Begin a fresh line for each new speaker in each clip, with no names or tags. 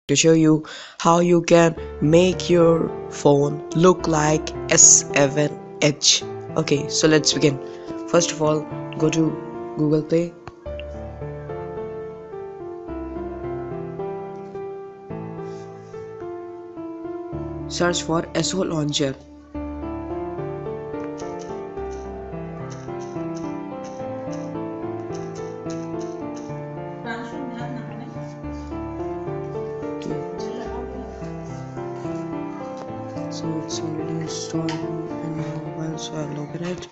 to show you how you can make your phone look like S7 Edge. Okay, so let's begin. First of all, go to Google Play. Search for SO Launcher. So it's already installed in my mobile, so I'll open it.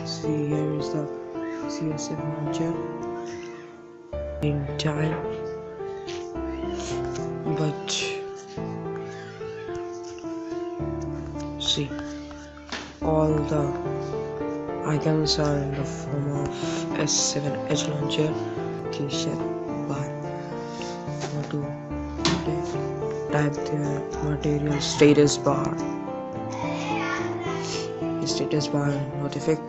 See, here is the CS7 launcher in time, but see, all the icons are in the form of S7 Edge launcher. Application bar. Go to type the material status bar. Status bar notification.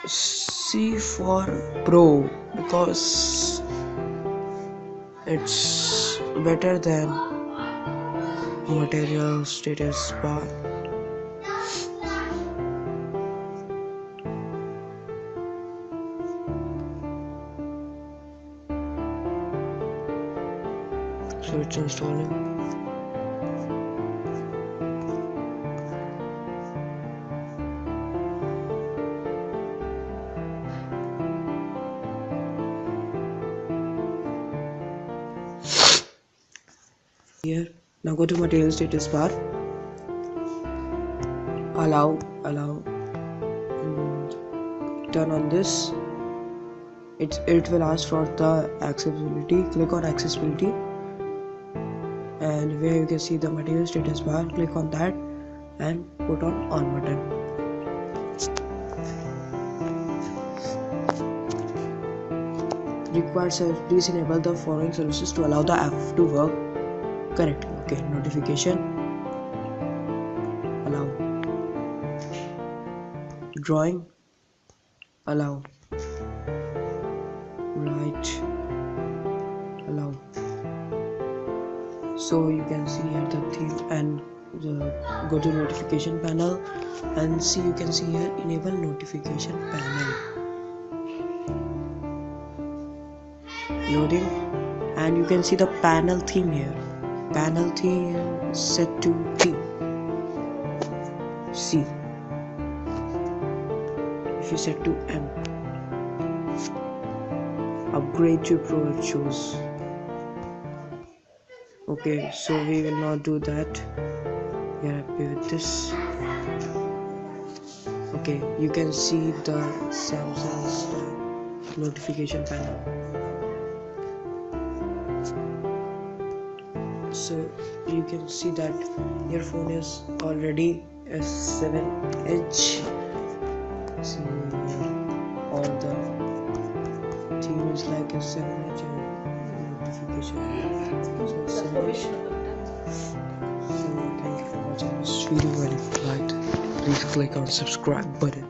C for Pro because it's better than material status bar. So it's installing. Here, now go to material status bar. Allow, turn on this. It will ask for the accessibility. Click on accessibility, and where you can see the material status bar, click on that and put on button. Required service, please enable the following services to allow the app to work correctly. Okay, notification, allow. Drawing, allow. Write, allow. So you can see here the theme, and go to notification panel and see, you can see here enable notification panel. Loading, and you can see the panel theme here. Panel theme set to T. C. If you set to M, upgrade to Pro, it shows. Okay, so we will not do that. We are happy with this. Okay, you can see the Samsung's notification panel. So you can see that your phone is already S7 Edge. See, all the theme is like S7 Edge and notification. So thank you for watching this video, and if you liked, please click on subscribe button.